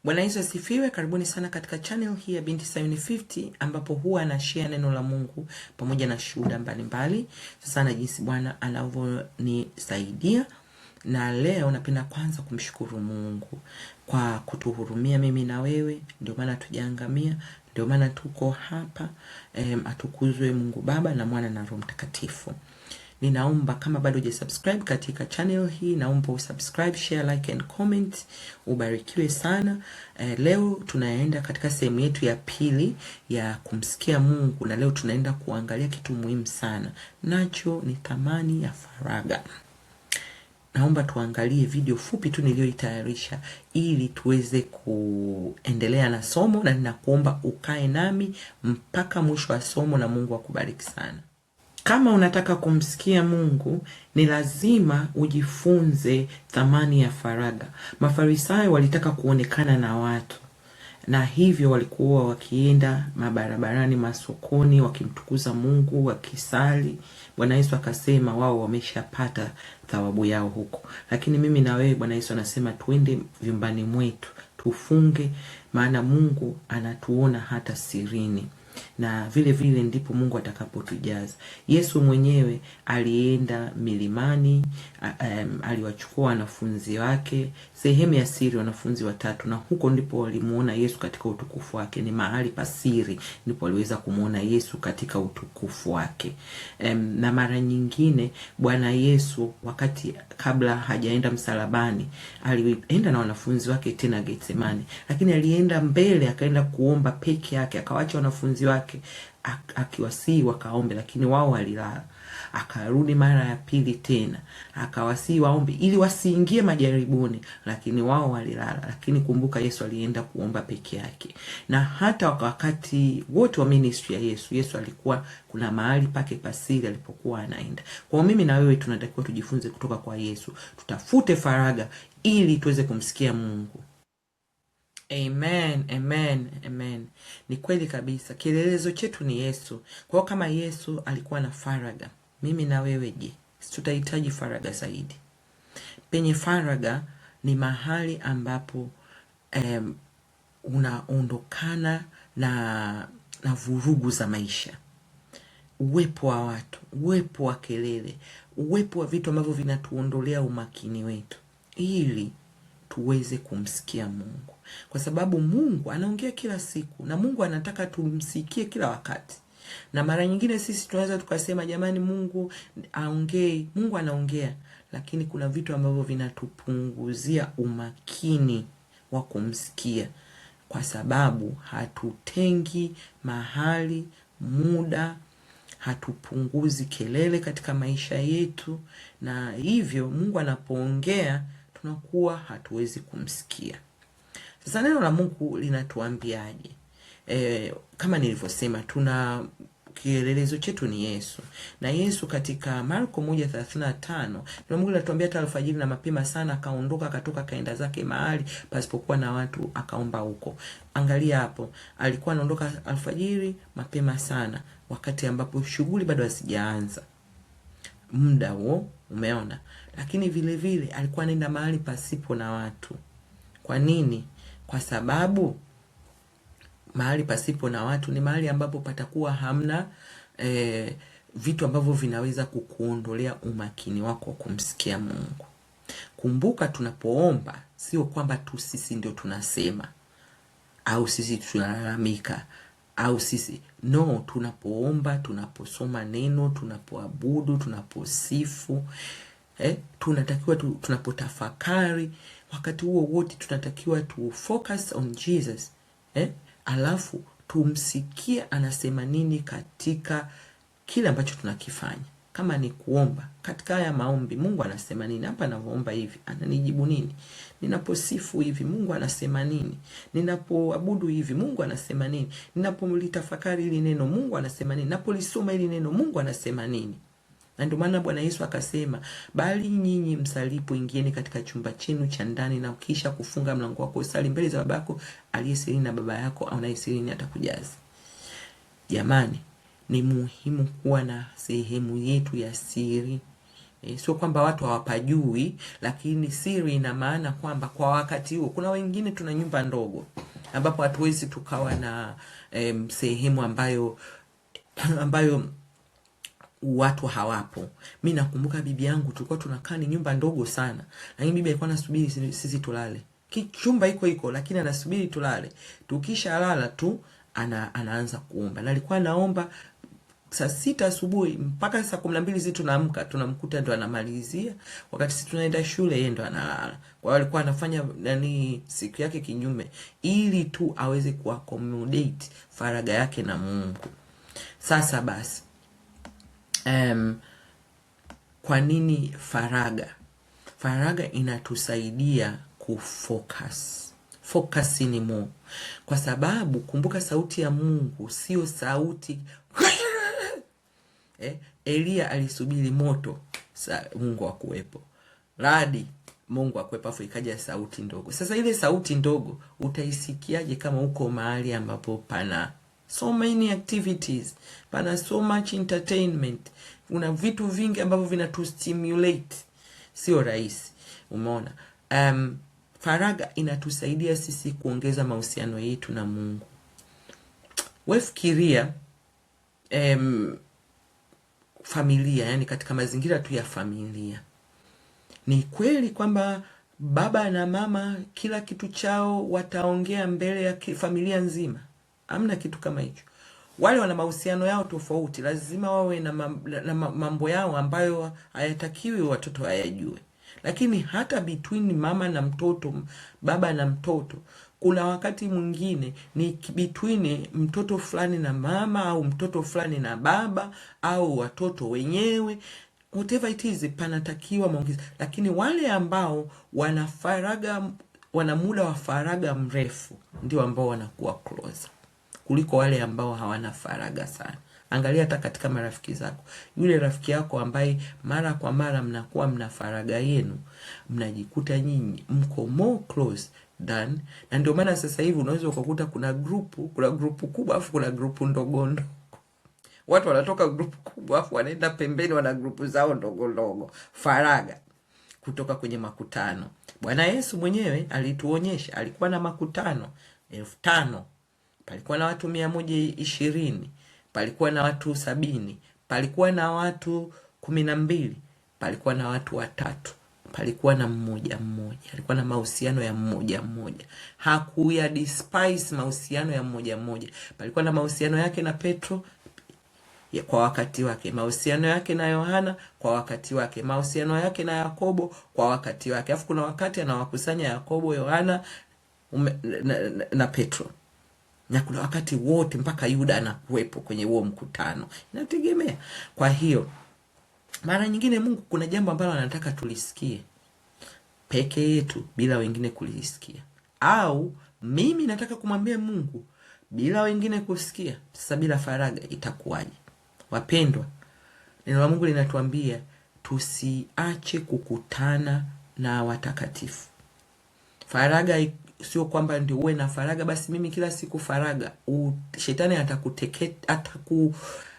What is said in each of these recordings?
Bwana Yesu asifiwe. Karibuni sana katika channel hii ya Binti Sayuni 50 ambapo huwa na share neno la Mungu pamoja na shuhuda mbalimbali. Sasa na jinsi Bwana anavyonisaidia. Na leo napenda kwanza kumshukuru Mungu kwa kutuhurumia mimi na wewe. Ndio maana tujaangamia, ndio maana tuko hapa. Atukuzwe Mungu Baba na Mwana na Roho Mtakatifu. Ninaomba kama bado hujasubscribe katika channel hii, naomba usubscribe, share, like and comment. Ubarikiwe sana. Leo tunaenda katika sehemu yetu ya pili ya kumsikia Mungu, na leo tunaenda kuangalia kitu muhimu sana. Nacho ni thamani ya faragha. Naomba tuangalie video fupi tu niliyoitayarisha ili tuweze kuendelea na somo, na ninakuomba ukae nami mpaka mwisho wa somo, na Mungu akubariki sana. Kama unataka kumsikia Mungu, ni lazima ujifunze thamani ya faragha. Mafarisayo walitaka kuonekana na watu, na hivyo walikuwa wakienda mabarabarani, masokoni, wakimtukuza Mungu, wakisali. Bwana Yesu akasema wao wameshapata thawabu yao huko. Lakini mimi na wewe, Bwana Yesu anasema tuende vyumbani mwetu, tufunge, maana Mungu anatuona hata sirini. Na vile vile ndipo Mungu atakapotujaza. Yesu mwenyewe alienda milimani, aliwachukua wanafunzi wake sehemu ya siri, wanafunzi watatu, na huko ndipo walimuona Yesu katika utukufu wake. Ni mahali pa siri ndipo waliweza kumuona Yesu katika utukufu wake. Na mara nyingine Bwana Yesu wakati kabla hajaenda msalabani, alienda na wanafunzi wake tena Getsemani, lakini alienda mbele akaenda kuomba peke yake, akawacha wanafunzi wake akiwasihi wakaombe, lakini wao walilala. Akarudi mara ya pili tena akawasihi waombe ili wasiingie majaribuni, lakini wao walilala. Lakini kumbuka, Yesu alienda kuomba peke yake. Na hata wakati wote wa ministry ya Yesu alikuwa kuna mahali pake pasiri alipokuwa anaenda. Kwa mimi na wewe tunatakiwa tujifunze kutoka kwa Yesu, tutafute faragha ili tuweze kumsikia Mungu. Amen, amen, amen. Ni kweli kabisa. Kielelezo chetu ni Yesu. Kwa hiyo kama Yesu alikuwa na faragha, mimi na wewe je, tutahitaji faragha zaidi? Penye faragha ni mahali ambapo unaondokana na vurugu za maisha. Uwepo wa watu, uwepo wa kelele, uwepo wa vitu ambavyo vinatuondolea umakini wetu, ili tuweze kumsikia Mungu. Kwa sababu Mungu anaongea kila siku, na Mungu anataka tumsikie kila wakati. Na mara nyingine sisi tunaweza tukasema jamani, Mungu aongee. Mungu anaongea, lakini kuna vitu ambavyo vinatupunguzia umakini wa kumsikia, kwa sababu hatutengi mahali, muda, hatupunguzi kelele katika maisha yetu, na hivyo Mungu anapoongea tunakuwa hatuwezi kumsikia. Sasa neno la Mungu linatuambiaje? Kama nilivyosema, tuna kielelezo chetu ni Yesu. Na Yesu katika Marko 1:35, neno la Mungu linatuambia hata alfajiri na mapema sana akaondoka, akatoka kaenda zake mahali pasipokuwa na watu, akaomba huko. Angalia hapo, alikuwa anaondoka alfajiri mapema sana, wakati ambapo shughuli bado hazijaanza. Muda huo, umeona? Lakini vile vile alikuwa anaenda mahali pasipo na watu. Kwa nini? Kwa sababu mahali pasipo na watu ni mahali ambapo patakuwa hamna vitu ambavyo vinaweza kukuondolea umakini wako kumsikia Mungu. Kumbuka, tunapoomba sio kwamba tu sisi ndio tunasema au sisi tunalalamika au sisi, no. Tunapoomba, tunaposoma neno, tunapoabudu, tunaposifu, tunatakiwa tunapotafakari, wakati huo wote tunatakiwa tu focus on Jesus, alafu tumsikie anasema nini katika kile ambacho tunakifanya. Kama ni kuomba, katika haya maombi Mungu anasema nini? Hapa ninapoomba hivi ananijibu nini? Ninaposifu hivi Mungu anasema nini? Ninapoabudu hivi Mungu anasema nini? Ninapolitafakari hili neno Mungu anasema nini? Ninapolisoma hili neno Mungu anasema nini? Na ndio maana Bwana Yesu akasema, bali nyinyi msalipo, ingieni katika chumba chenu cha ndani, na kisha kufunga mlango wako, usali mbele za Baba yako aliye sirini, na Baba yako aonaye sirini atakujaza. Jamani, ni muhimu kuwa na sehemu yetu ya siri Sio kwamba watu hawapajui, lakini siri ina maana kwamba kwa wakati huo, kuna wengine tuna nyumba ndogo ambapo hatuwezi tukawa na sehemu ambayo watu hawapo. Mimi nakumbuka bibi yangu tulikuwa tunakaa ni nyumba ndogo sana, lakini bibi alikuwa anasubiri sisi tulale. Chumba iko lakini anasubiri tulale. Tukisha lala tu anaanza kuomba. Na alikuwa anaomba saa 6 asubuhi mpaka saa 12 sisi tunaamka, tunamkuta ndo anamalizia. Wakati sisi tunaenda shule yeye ndo analala. Kwa hiyo alikuwa anafanya siku yake kinyume ili tu aweze kuaccommodate faraga yake na Mungu. Sasa basi kwa nini faraga? Faraga inatusaidia kufocus. Focus ni Mungu. Kwa sababu kumbuka sauti ya Mungu sio sauti Elia alisubiri moto, Mungu hakuwepo. Radi, Mungu hakuwepo, afu ikaja sauti ndogo. Sasa ile sauti ndogo utaisikiaje kama uko mahali ambapo pana so many activities, pana so much entertainment, una vitu vingi ambavyo vinatustimulate? Sio rahisi. Umeona? Faraga inatusaidia sisi kuongeza mahusiano yetu na Mungu. Wewe fikiria familia, yani katika mazingira tu ya familia. Ni kweli kwamba baba na mama kila kitu chao wataongea mbele ya familia nzima? Hamna kitu kama hicho. Wale wana mahusiano yao tofauti, lazima wawe na mambo yao ambayo hayatakiwi watoto hayajue. Lakini hata between mama na mtoto, baba na mtoto, kuna wakati mwingine ni between mtoto fulani na mama, au mtoto fulani na baba, au watoto wenyewe, whatever it is, panatakiwa maongezi. Lakini wale ambao wana muda wa faraga mrefu ndio ambao wanakuwa close kuliko wale ambao hawana faraga sana. Angalia hata katika marafiki zako, yule rafiki yako ambaye mara kwa mara mnakuwa mna faraga yenu, mnajikuta nyinyi mko more close than. Na ndio maana sasa hivi unaweza ukakuta kuna grupu kubwa afu kuna grupu ndogo ndogo. Watu wanatoka grupu kubwa afu wanaenda pembeni, wana grupu zao ndogo ndogo. Faraga kutoka kwenye makutano. Bwana Yesu mwenyewe alituonyesha, alikuwa na makutano 5,000, palikuwa na watu 120, palikuwa na watu 70, palikuwa na watu 12, palikuwa na watu 3, palikuwa na mmoja. Alikuwa na mahusiano ya mmoja. Hakuya despise mahusiano ya mmoja. Palikuwa na mahusiano yake na Petro kwa wakati wake, mahusiano yake na Yohana kwa wakati wake, mahusiano yake na Yakobo kwa wakati wake. Alafu kuna wakati anawakusanya Yakobo, Yohana na Petro. Na kuna wakati wote mpaka Yuda anakuwepo kwenye huo mkutano. Inategemea. Kwa hiyo mara nyingine Mungu kuna jambo ambalo anataka tulisikie peke yetu bila wengine kulisikia. Au mimi nataka kumwambia Mungu bila wengine kusikia. Sasa bila faraga itakuwaje? Wapendwa, neno la Mungu linatuambia tusiache kukutana na watakatifu. Faraga sio kwamba ndio uwe na faraga basi mimi kila siku faraga. Shetani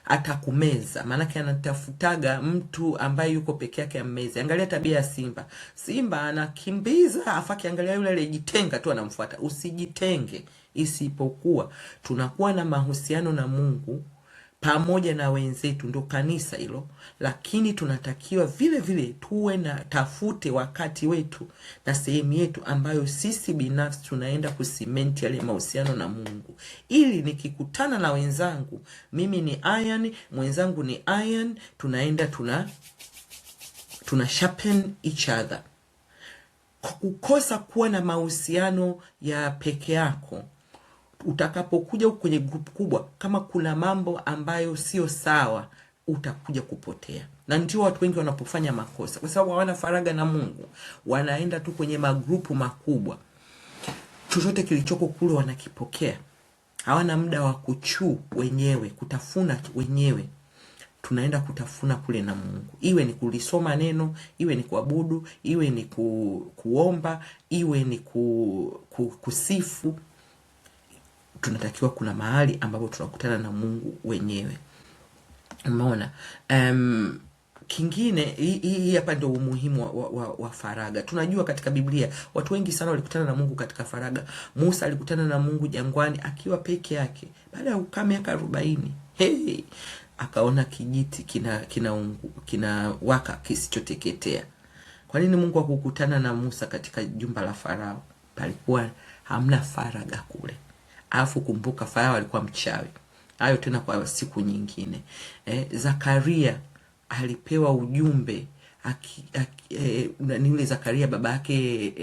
atakumeza. Maana yake anatafutaga mtu ambaye yuko peke yake ammeze. Angalia tabia ya simba. Simba anakimbiza, afaki angalia yule aliyejitenga tu anamfuata. Usijitenge, isipokuwa tunakuwa na mahusiano na Mungu pamoja na wenzetu, ndo kanisa hilo. Lakini tunatakiwa vile vile tuwe na tafute wakati wetu na sehemu yetu ambayo sisi binafsi tunaenda kusimenti yale mahusiano na Mungu, ili nikikutana na wenzangu, mimi ni iron, mwenzangu ni iron, tunaenda tuna sharpen each other. Kukosa kuwa na mahusiano ya peke yako, utakapokuja kwenye group kubwa, kama kuna mambo ambayo sio sawa, utakuja kupotea. Na ndio watu wengi wanapofanya makosa, kwa sababu hawana faraga na Mungu, wanaenda tu kwenye magrupu makubwa, chochote kilichoko kule wanakipokea. Hawana muda wa kuchuu wenyewe, kutafuna wenyewe. Tunaenda kutafuna kule na Mungu. Iwe ni kulisoma neno, iwe ni kuabudu, iwe ni kuomba, iwe ni kusifu. Tunatakiwa kuna mahali ambapo tunakutana na Mungu wenyewe. Umeona? Kingine, hii hapa ndio umuhimu wa faraga. Tunajua katika Biblia watu wengi sana walikutana na Mungu katika faraga. Musa alikutana na Mungu jangwani akiwa peke yake. Baada ya kukaa miaka 40, akaona kijiti kina waka kisichoteketea. Kwa nini Mungu hakukutana na Musa katika jumba la Farao? Palikuwa hamna faraga kule. Alafu kumbuka Farao alikuwa mchawi. Hayo tena kwa siku nyingine. Zakaria alipewa ujumbe ni yule Zakaria baba yake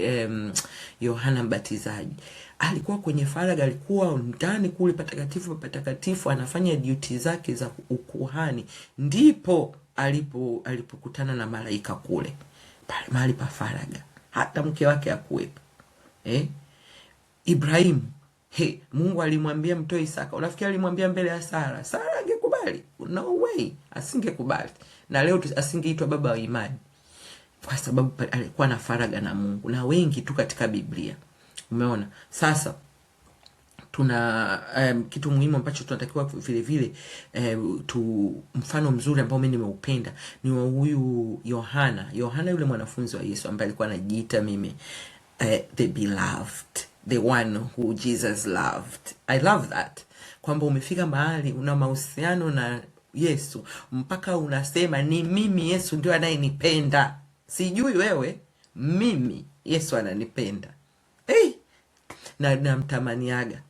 Yohana Mbatizaji. Alikuwa kwenye faraga, alikuwa ndani kule patakatifu anafanya duty zake za ukuhani. Ndipo alipokutana na malaika kule. Mahali pa faraga. Hata mke wake hakuwepo. Ibrahim, Mungu alimwambia mtoe Isaka. Unafikiri alimwambia mbele ya Sara? Sara angekubali? No way, asingekubali. Na leo asingeitwa baba wa imani. Kwa sababu alikuwa na faraga na Mungu. Na wengi tu katika Biblia. Umeona? Sasa tuna kitu muhimu ambacho tunatakiwa vile vile mfano mzuri ambao mimi nimeupenda ni wa huyu Yohana yule mwanafunzi wa Yesu ambaye alikuwa anajiita mimi the beloved, the one who Jesus loved. I love that, kwamba umefika mahali una mahusiano na Yesu mpaka unasema ni mimi Yesu ndio anayenipenda, sijui wewe, mimi Yesu ananipenda. Na namtamaniaga.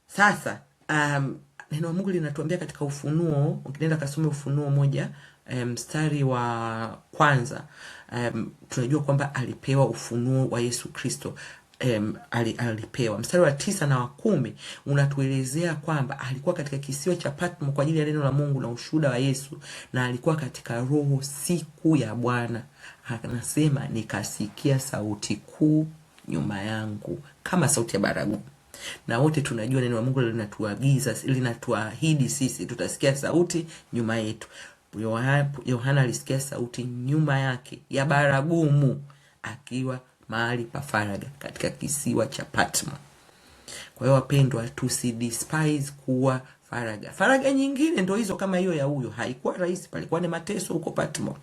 Sasa neno la Mungu linatuambia katika Ufunuo, ukienda kasome Ufunuo 1 mstari wa 1, tunajua kwamba alipewa ufunuo wa Yesu Kristo. Alipewa mstari wa 9 na wa 10 unatuelezea kwamba alikuwa katika kisiwa cha Patmo kwa ajili ya neno la Mungu na ushuhuda wa Yesu, na alikuwa katika roho siku ya Bwana. Anasema nikasikia sauti kuu nyuma yangu kama sauti ya baragumu. Na wote tunajua neno la Mungu linatuahidi sisi tutasikia sauti nyuma yetu. Yohana alisikia sauti nyuma yake ya baragumu akiwa mahali pa faraga katika kisiwa cha Patmo. Kwa hiyo wapendwa, tusidespise kuwa faraga. Faraga nyingine ndio hizo kama hiyo ya huyo. Haikuwa rahisi, palikuwa ni mateso huko Patmo.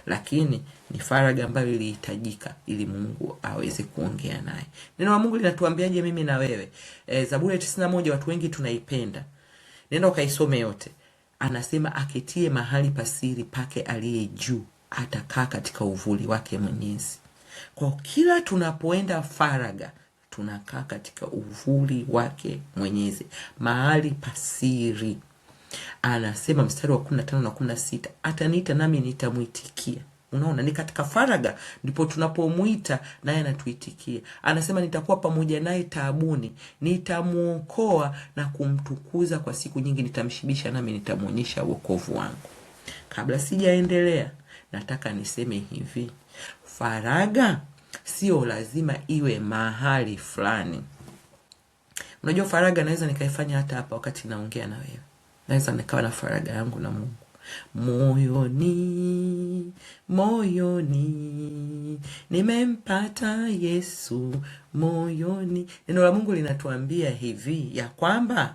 Lakini ni faraga ambayo ilihitajika ili Mungu aweze kuongea naye. Neno la Mungu linatuambiaje mimi na wewe? Zaburi ya 91 watu wengi tunaipenda. Nenda ukaisome yote. Anasema aketie mahali pasiri pake aliye juu atakaa katika uvuli wake Mwenyezi. Kwa kila tunapoenda faraga tunakaa katika uvuli wake Mwenyezi, mahali pasiri. Anasema mstari wa 15 na 16, ataniita nami nitamuitikia. Unaona, ni katika faraga ndipo tunapomuita naye anatuitikia. Anasema nitakuwa pamoja naye taabuni, nitamuokoa na kumtukuza kwa siku nyingi, nitamshibisha nami nitamuonyesha wokovu wangu. Kabla sijaendelea, nataka niseme hivi. Faraga sio lazima iwe mahali fulani. Unajua faraga naweza nikaifanya hata hapa wakati naongea na wewe. Naweza nikawa na faraga yangu na Mungu. Moyoni nimempata Yesu moyoni. Neno la Mungu linatuambia hivi ya kwamba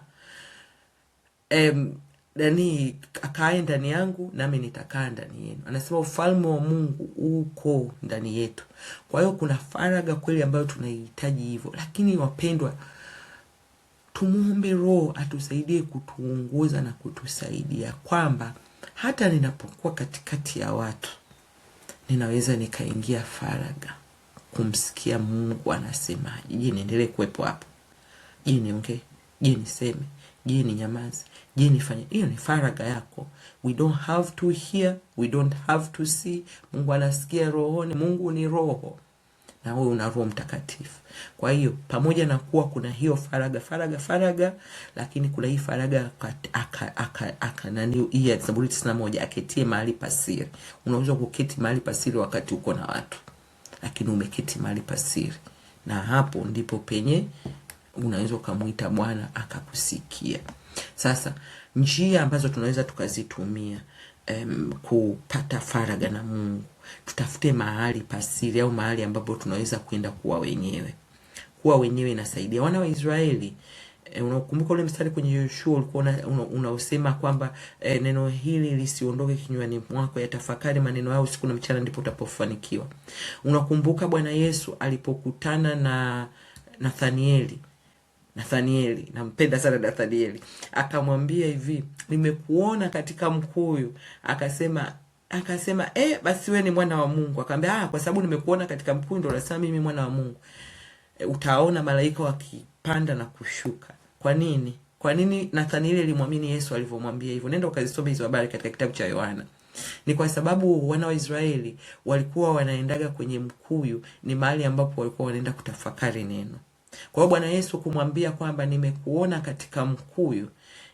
akae ndani yangu nami nitakaa ndani yenu. Anasema ufalme wa Mungu uko ndani yetu. Kwa hiyo kuna faraga kweli ambayo tunahitaji hivyo. Lakini wapendwa, tumuombe Roho atusaidie kutuongoza na kutusaidia kwamba hata ninapokuwa katikati ya watu ninaweza nikaingia faraga kumsikia Mungu anasemaje. Je, niendelee kuwepo hapo? Je, niongee? Je, niseme? Je, ninyamaze? Je, nifanye? Hiyo ni faraga yako. We don't have to hear, we don't have to see. Mungu anasikia rohoni. Mungu ni roho. Na wewe una Roho Mtakatifu. Kwa hiyo pamoja na kuwa kuna hiyo faraga, lakini kuna hii faraga hii ya Zaburi 91 aketie mahali pasiri. Unaweza kuketi mahali pasiri wakati uko na watu, lakini umeketi mahali pasiri, na hapo ndipo penye unaweza kumuita Bwana akakusikia. Sasa njia ambazo tunaweza tukazitumia kupata faraga na Mungu, tutafute mahali pasiri au mahali ambapo tunaweza kwenda kuwa wenyewe. Kuwa wenyewe inasaidia. Wana wa Israeli Unakumbuka ule mstari kwenye Yoshua ulikuwa unaosema kwamba neno hili lisiondoke kinywani mwako, yatafakari maneno yao usiku na mchana ndipo utapofanikiwa. Unakumbuka Bwana Yesu alipokutana na Nathanieli, nampenda sana Nathanieli, akamwambia hivi, nimekuona katika mkuyu. Akasema basi wewe ni mwana wa Mungu. Akamwambia kwa sababu nimekuona katika mkuyu ndio nasema mimi mwana wa Mungu. Utaona malaika wakipanda na kushuka. Kwa nini Nathanieli alimwamini Yesu alivyomwambia hivyo? Nenda ukazisome hizo habari katika kitabu cha Yohana. Ni kwa sababu wana wa Israeli walikuwa wanaendaga kwenye mkuyu, ni mahali ambapo walikuwa wanaenda kutafakari neno. Kwa hiyo Bwana Yesu kumwambia kwamba nimekuona katika mkuyu,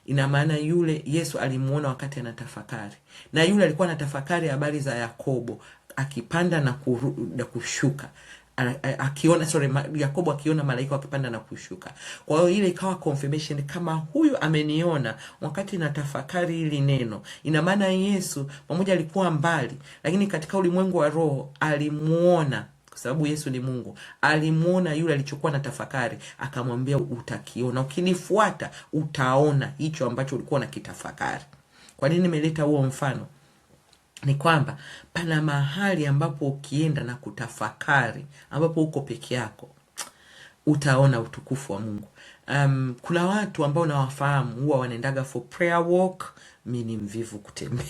ina maana yule Yesu alimuona wakati anatafakari. Na yule alikuwa anatafakari habari za Yakobo akipanda na kushuka. Yakobo akiona malaika wakipanda na kushuka. Kwa hiyo ile ikawa confirmation kama huyu ameniona wakati natafakari hili neno. Ina maana Yesu pamoja alikuwa mbali, lakini katika ulimwengu wa roho alimuona, kwa sababu Yesu ni Mungu. Alimuona yule alichokuwa na tafakari, akamwambia utakiona, ukinifuata utaona hicho ambacho ulikuwa unakitafakari. Kwa nini nimeleta huo mfano? Ni kwamba pana mahali ambapo ukienda na kutafakari, ambapo uko peke yako, utaona utukufu wa Mungu. Kuna watu ambao nawafahamu huwa wanaendaga for prayer walk. Mimi ni mvivu kutembea.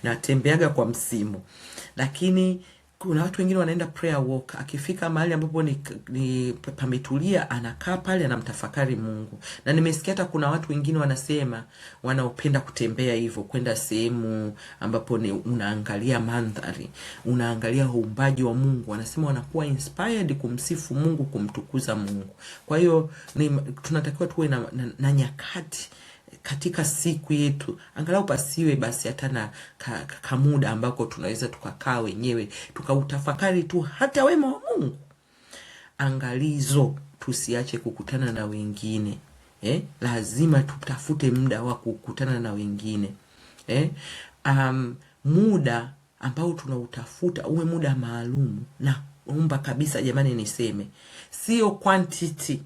Natembeaga kwa msimu. Lakini kuna watu wengine wanaenda prayer walk, akifika mahali ambapo ni pametulia, anakaa pale anamtafakari Mungu. Na nimesikia hata kuna watu wengine wanasema wanaopenda kutembea hivyo, kwenda sehemu ambapo unaangalia mandhari, unaangalia uumbaji wa Mungu, wanasema wanakuwa inspired kumsifu Mungu, kumtukuza Mungu. Kwa hiyo tunatakiwa tuwe na nyakati katika siku yetu, angalau pasiwe basi hata na kamuda ambako tunaweza tukakaa wenyewe tukautafakari tu hata wema wa Mungu. Angalizo, tusiache kukutana na wengine. Lazima tutafute muda wa kukutana na wengine. Muda ambao tunautafuta uwe muda maalum, na omba kabisa jamani, niseme sio quantity.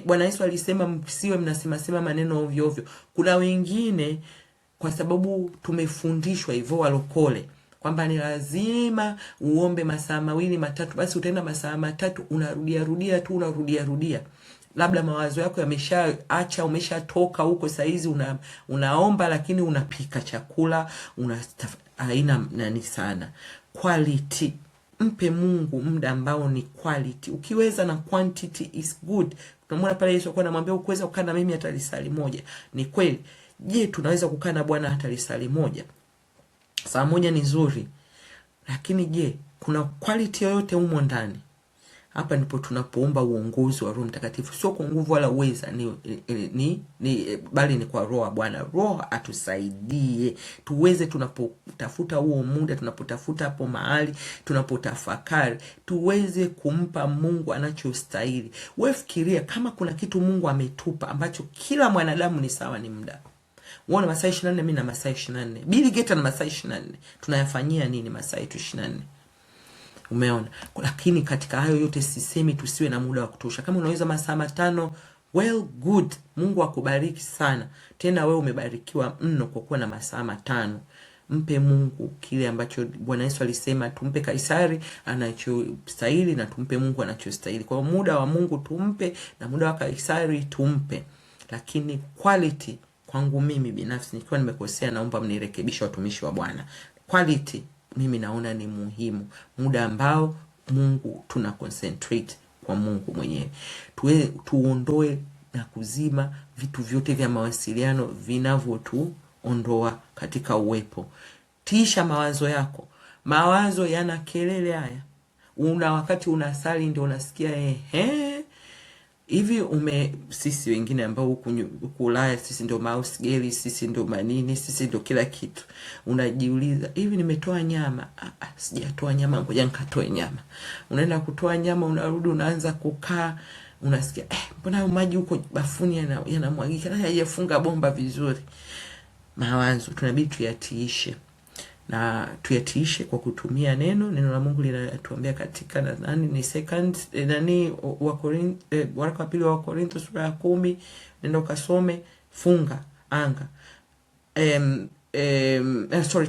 Bwana Yesu alisema msiwe mnasema maneno ovyo ovyo. Kuna wengine kwa sababu tumefundishwa hivyo walokole kwamba ni lazima uombe masaa 2 matatu, basi utaenda masaa 3 unarudia rudia. Labda mawazo yako yameshaacha, umeshatoka huko saizi unaomba, lakini unapika chakula, haina nani sana. Quality. Mpe Mungu muda ambao ni quality. Ukiweza na quantity is good. Tunamwona pale Yesu alikuwa anamwambia ukiweza kukaa na mimi hata lisali moja. Ni kweli. Je, tunaweza kukaa na Bwana hata lisali moja? Saa moja ni nzuri. Lakini je, kuna quality yoyote humo ndani? Hapa ndipo tunapoomba uongozi wa Roho Mtakatifu. Sio kwa nguvu wala uweza, bali ni kwa Roho wa Bwana. Roho atusaidie tuweze, tunapotafuta huo muda, tunapotafuta hapo mahali, tunapotafakari, tuweze kumpa Mungu anachostahili. Wewe fikiria kama kuna kitu Mungu ametupa ambacho kila mwanadamu ni sawa, ni muda. Uone masaa 24, mimi na masaa 24. Bill Gates na masaa 24. Tunayafanyia nini masaa 24? Umeona? Lakini katika hayo yote sisemi tusiwe na muda wa kutosha. Kama unaweza masaa 5, well good. Mungu akubariki sana. Tena wewe umebarikiwa mno kwa kuwa na masaa 5. Mpe Mungu kile ambacho Bwana Yesu alisema tumpe Kaisari anachostahili na tumpe Mungu anachostahili. Kwa muda wa Mungu tumpe na muda wa Kaisari tumpe. Lakini quality, kwangu mimi binafsi, nikiwa nimekosea naomba mnirekebishe watumishi wa Bwana. Quality mimi naona ni muhimu. Muda ambao Mungu tuna concentrate kwa Mungu mwenyewe. Tuondoe na kuzima vitu vyote vya mawasiliano vinavyotuondoa katika uwepo. Tisha mawazo yako. Mawazo yana kelele haya. Wakati unasali ndio unasikia hivi sisi wengine ambao huku Ulaya sisi ndio mouse girl, sisi ndio manini, sisi ndio kila kitu. Unajiuliza, hivi nimetoa nyama? Sijatoa nyama, ngoja nikatoe nyama. Unaenda kutoa nyama, unarudi unaanza kukaa, unasikia mbona maji huko bafuni yanamwagika na hajafunga bomba vizuri. Mawazo tunabidi tuyatiishe. na tuyatiishe kwa kutumia neno la Mungu. Linatuambia katika ni second waraka wa pili wa Korintho sura ya 10, nenda ukasome. Funga anga,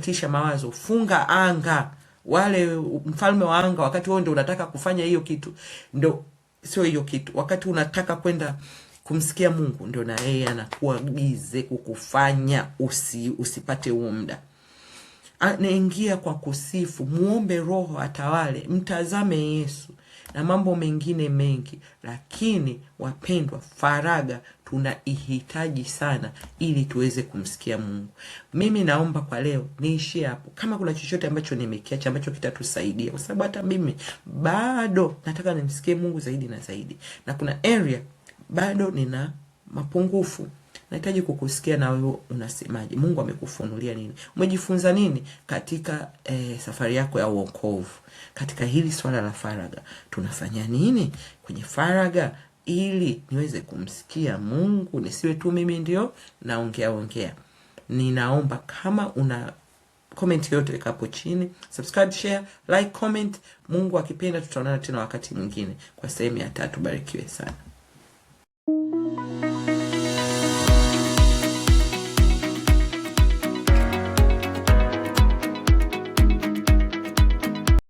tisha mawazo, funga anga. Wale mfalme wa anga, wakati wewe ndio unataka kufanya hiyo kitu, ndio sio hiyo kitu, wakati unataka kwenda kumsikia Mungu, ndio na yeye anakuwa bize kukufanya usipate huo muda. Anaingia kwa kusifu, muombe Roho atawale, mtazame Yesu na mambo mengine mengi. Lakini wapendwa, faraga tunaihitaji sana ili tuweze kumsikia Mungu. Mimi naomba kwa leo niishie hapo. Kama kuna chochote ambacho nimekiacha ambacho kitatusaidia, kwa sababu hata mimi bado nataka nimsikie Mungu zaidi na zaidi, na kuna area bado nina mapungufu, nahitaji kukusikia na wewe unasemaje. Mungu amekufunulia nini? Umejifunza nini katika safari yako ya wokovu? Katika hili swala la faraga, tunafanya nini kwenye faraga ili niweze kumsikia Mungu, nisiwe tu mimi ndio naongea. Ninaomba kama una comment yote hapo chini, subscribe, share, like, comment. Mungu akipenda tutaonana tena wakati mwingine kwa sehemu ya 3. Barikiwe sana.